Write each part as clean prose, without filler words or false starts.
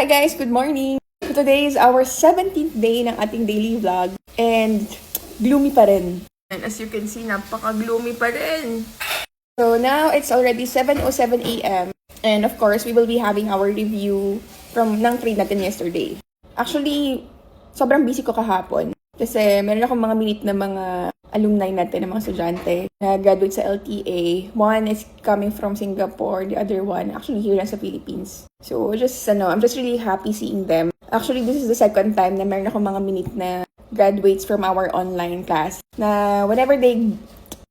Hi guys, good morning! So today is our 17th day ng ating daily vlog and gloomy pa rin. And as you can see, napaka-gloomy pa rin. So now it's already 7:07 a.m. and of course, we will be having our review ng trade natin yesterday. Actually, sobrang busy ko kahapon kasi meron akong mga minute na mga alumni natin, ng mga estudyante na graduate sa LTA. One is coming from Singapore, the other one actually here lang sa Philippines. So I'm just really happy seeing them. Actually, this is the second time na meron akong mga minute na graduates from our online class na whenever they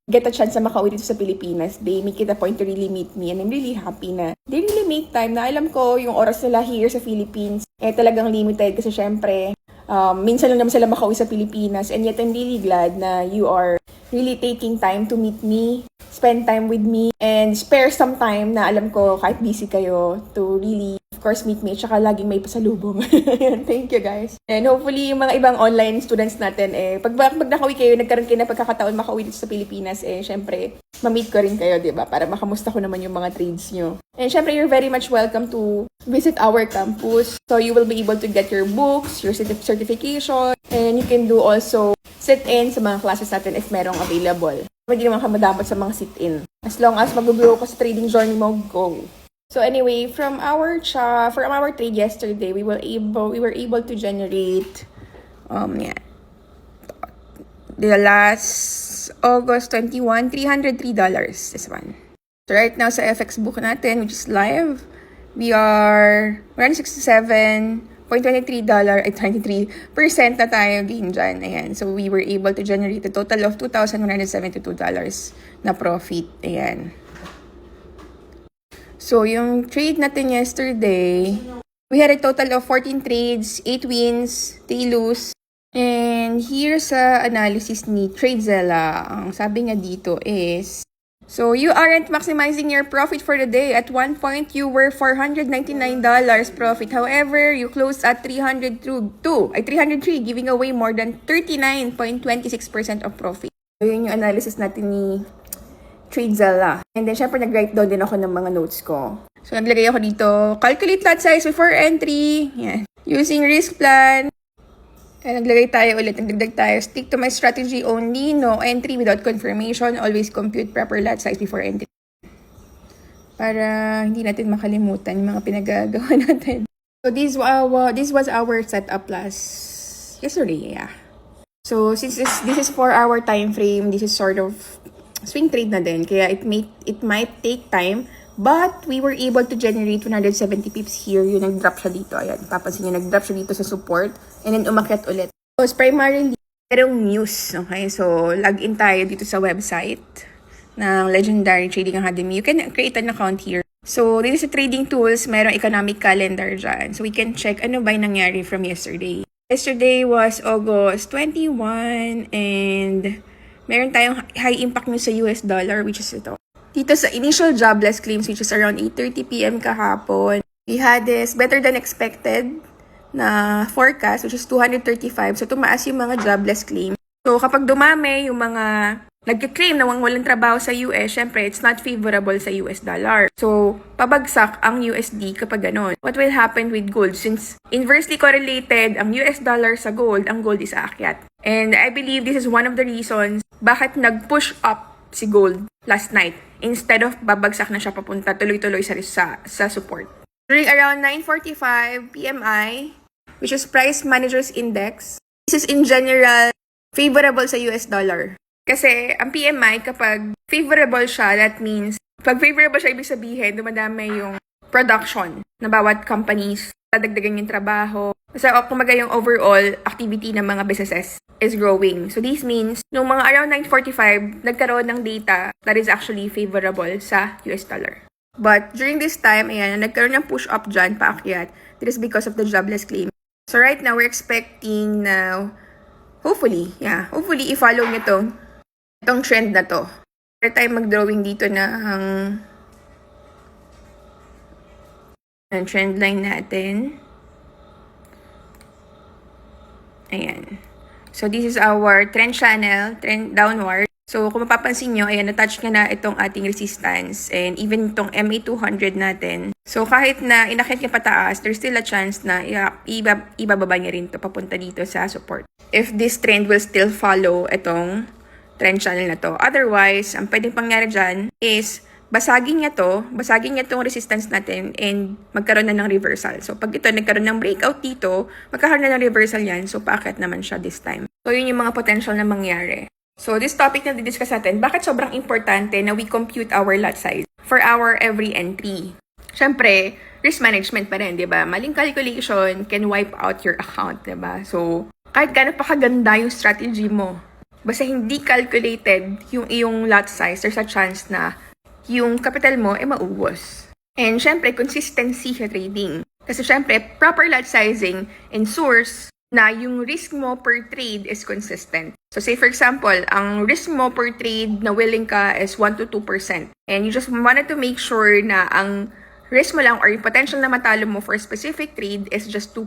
get a chance na makauwi dito sa Pilipinas, they make it a point to really meet me, and I'm really happy na they really make time na alam ko yung oras nila here sa Philippines talagang limited kasi syempre minsan lang naman sila makauwi sa Pilipinas, and yet I'm really glad na you are really taking time to meet me, spend time with me, and spare some time na alam ko kahit busy kayo to really, of course, meet me, tsaka laging may pasalubong. Thank you guys. And hopefully, yung mga ibang online students natin, pag nakauwi kayo, nagkaroon kayo na pagkakataon makauwi dito sa Pilipinas, syempre, ma-meet ko rin kayo, di ba? Para makamusta ko naman yung mga trades nyo. And syempre, you're very much welcome to visit our campus. So you will be able to get your books, your certification, and you can do also sit-in sa mga classes natin if merong available. Pwede naman ka madamot sa mga sit-in. As long as mag-grow ka sa trading journey mo, go. So anyway, from our trade yesterday, we were able to generate the last August 21, $303, this one. So right now sa FX book natin, which is live, we are $167.23 at 23% na tayo gain dyan. Ayan. So we were able to generate a total of $2,172 na profit. Ayan. So yung trade natin yesterday, we had a total of 14 trades, 8 wins, 3 lose. And here sa analysis ni TradeZella, ang sabi niya dito is, so you aren't maximizing your profit for the day. At one point, you were $499 profit. However, you closed at 303, giving away more than 39.26% of profit. So yun yung analysis natin ni TradeZella. And then, syempre, nag-write down din ako ng mga notes ko. So, naglagay ako dito, calculate lot size before entry. Yan. Using risk plan. And nagdagdag tayo, stick to my strategy only, no entry without confirmation, always compute proper lot size before entry. Para hindi natin makalimutan yung mga pinagagawa natin. So this was our setup last yesterday, yeah. So since this is 4-hour time frame, this is sort of swing trade na din, kaya it might take time. But we were able to generate 170 pips here. Yung nag-drop siya dito. Ayan, papansin nyo, nag-drop siya dito sa support. And then umakyat ulit. So, primarily, merong news. Okay, so log-in tayo dito sa website ng Legendary Trading Academy. You can create an account here. So, dito sa trading tools, merong economic calendar dyan. So, we can check ano ba yung nangyari from yesterday. Yesterday was August 21 and meron tayong high impact news sa US dollar, which is ito. Dito sa initial jobless claims, which is around 8:30 p.m. kahapon, we had this better than expected na forecast, which is 235. So, tumaas yung mga jobless claims. So, kapag dumami yung mga nag-claim na walang trabaho sa US, syempre, it's not favorable sa US dollar. So, pabagsak ang USD kapag ganon. What will happen with gold? Since inversely correlated ang US dollar sa gold, ang gold is aakyat. And I believe this is one of the reasons bakit nag-push up si gold last night instead of babagsak na siya papunta tuloy-tuloy sa support. During around 9:45 PMI, which is Price Managers Index, this is in general favorable sa US dollar. Kasi ang PMI, kapag favorable siya, that means, pag favorable siya, ibig sabihin, dumadami yung production na bawat companies, dadagdagan yung trabaho. So, kumaga yung overall activity ng mga businesses is growing. So, this means, nung mga around 9:45, nagkaroon ng data that is actually favorable sa US dollar. But, during this time, ayan, nagkaroon ng push-up dyan, paakyat. That is because of the jobless claim. So, right now, we're expecting na, hopefully, i-follow nyo itong trend na to. Para tayo mag-drawing dito na ang trend line natin. Ayan. So, this is our trend channel, trend downward. So, kung mapapansin nyo, ayan, na-touch nga na itong ating resistance and even itong MA200 natin. So, kahit na inakit niya pataas, there's still a chance na ibababa niya rin to papunta dito sa support. If this trend will still follow itong trend channel na to. Otherwise, ang pwedeng pangyari dyan is basagin niya itong resistance natin and magkaroon na ng reversal. So, pag ito nagkaroon ng breakout dito, magkakaroon na ng reversal yan. So, paakyat naman siya this time. So, yun yung mga potential na mangyari. So, this topic na didiscuss natin, bakit sobrang importante na we compute our lot size for our every entry? Siyempre, risk management pa rin, di ba? Maling calculation can wipe out your account, di ba? So, kahit gaano pa kaganda yung strategy mo, basta hindi calculated yung iyong lot size, there's a chance na yung capital mo ay mauubos. And syempre, consistency sa trading. Kasi syempre, proper lot sizing ensures na yung risk mo per trade is consistent. So say for example, ang risk mo per trade na willing ka is 1 to 2%. And you just wanted to make sure na ang risk mo lang or yung potential na matalo mo for a specific trade is just 2%.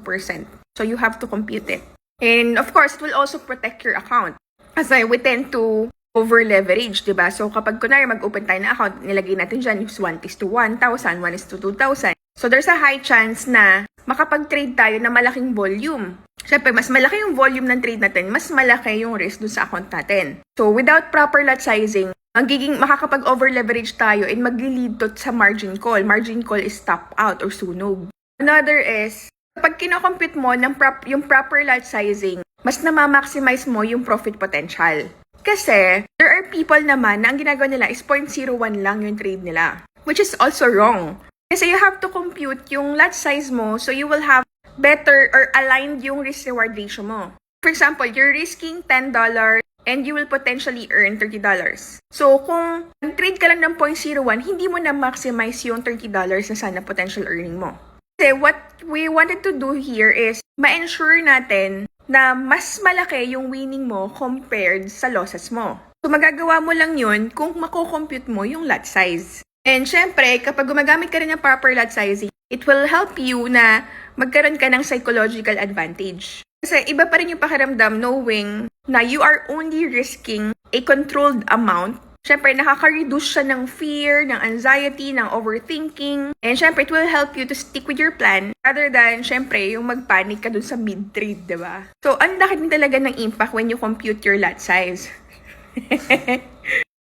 So you have to compute it. And of course, it will also protect your account. Kasi we tend to over-leverage, diba? So kapag kunwari mag-open tayo na account, nilagay natin dyan is 1:1,000, 1:2,000. So there's a high chance na makapag-trade tayo na malaking volume. Siyempre, mas malaki yung volume ng trade natin, mas malaki yung risk dun sa account natin. So without proper lot sizing, makakapag-over-leverage tayo and mag-lead to sa margin call. Margin call is stop out or sunog. Another is, kapag kinocompute mo yung proper lot sizing, mas namamaximize mo yung profit potential. Kasi, there are people naman na ang ginagawa nila is 0.01 lang yung trade nila. Which is also wrong. Kasi you have to compute yung lot size mo so you will have better or aligned yung risk-reward ratio mo. For example, you're risking $10 and you will potentially earn $30. So, kung trade ka lang ng 0.01, hindi mo na maximize yung $30 na sana potential earning mo. Kasi what we wanted to do here is ma-ensure natin na mas malaki yung winning mo compared sa losses mo. So, magagawa mo lang yun kung mako-compute mo yung lot size. And syempre, kapag gumagamit ka rin ng proper lot sizing, it will help you na magkaroon ka ng psychological advantage. Kasi iba pa rin yung pakiramdam knowing na you are only risking a controlled amount. Syempre, nakaka-reduce siya ng fear, ng anxiety, ng overthinking. And syempre, it will help you to stick with your plan rather than, syempre, yung mag-panic ka dun sa mid-trade, diba? So, ang laki din talaga ng impact when you compute your lot size.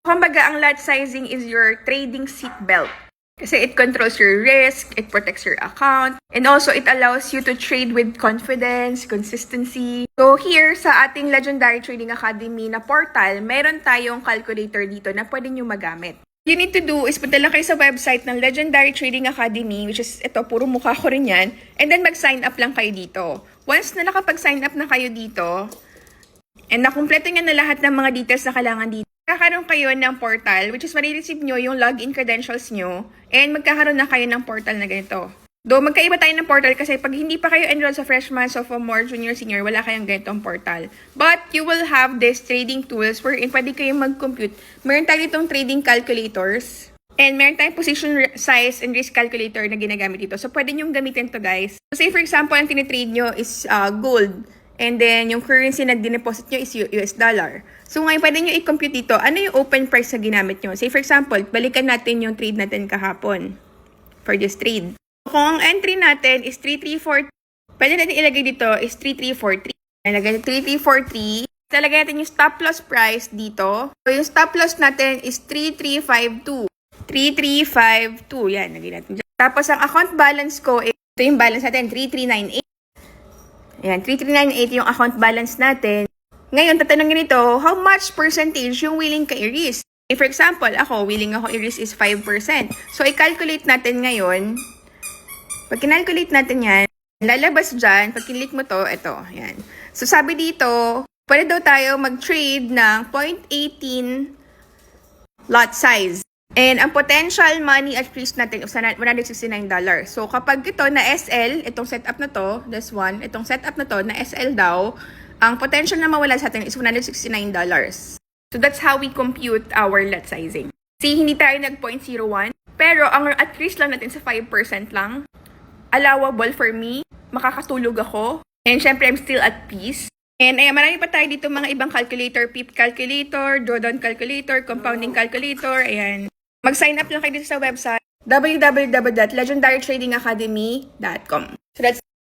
Kumbaga, ang lot sizing is your trading seatbelt. Kasi it controls your risk, it protects your account, and also it allows you to trade with confidence, consistency. So here, sa ating Legendary Trading Academy na portal, meron tayong calculator dito na pwede nyo magamit. You need to do is punta lang kayo sa website ng Legendary Trading Academy, which is ito, puro mukha ko rin yan, and then mag-sign up lang kayo dito. Once na nakapag-sign up na kayo dito, and nakumpleto nyo na lahat ng mga details na kailangan dito, magkakaroon kayo ng portal, which is marireceive nyo yung login credentials nyo, and magkakaroon na kayo ng portal na ganito. Though magkaiba tayo ng portal kasi pag hindi pa kayo enroll sa freshman, sophomore, junior, senior, wala kayong ganitong portal. But you will have these trading tools wherein pwede kayong mag-compute. Meron tayo itong trading calculators, and meron tayong position size and risk calculator na ginagamit dito. So pwede nyo gamitin to guys. So say for example, ang tinitrade nyo is gold. And then, yung currency na dineposit nyo is US dollar. So, ngayon, pwede nyo i-compute dito, ano yung open price na ginamit nyo? Say, for example, balikan natin yung trade natin kahapon for this trade. Kung ang entry natin is 3343, pwede natin ilagay dito is 3343. Ilagay 3343. Ilagay natin yung stop loss price dito. So, yung stop loss natin is 3352. 3352. Yan, lagay natin dyan. Tapos, ang account balance ko, ito yung balance natin, 3398. Ayan, 3398 yung account balance natin. Ngayon, tatanungin nito, how much percentage yung willing ka i-risk? For example, ako, willing ako i-risk is 5%. So, i-calculate natin ngayon. Pag kinalculate natin yan, lalabas dyan, pag kinlik mo to, ito, yan. So, sabi dito, pwede daw tayo mag-trade ng 0.18 lot size. And ang potential money at risk natin is $169. So, kapag ito na SL, itong setup na to, this one, itong setup na to, na SL daw, ang potential na mawala sa atin is $169. So, that's how we compute our lot sizing. See, hindi tayo nag-0.01, pero ang at risk lang natin sa 5% lang. Allowable for me, makakatulog ako, and syempre, I'm still at peace. And ayan, marami pa tayo dito mga ibang calculator, PIP calculator, drawdown calculator, compounding calculator, ayan. Mag-sign up lang kayo dito sa website, www.legendarytradingacademy.com. So that's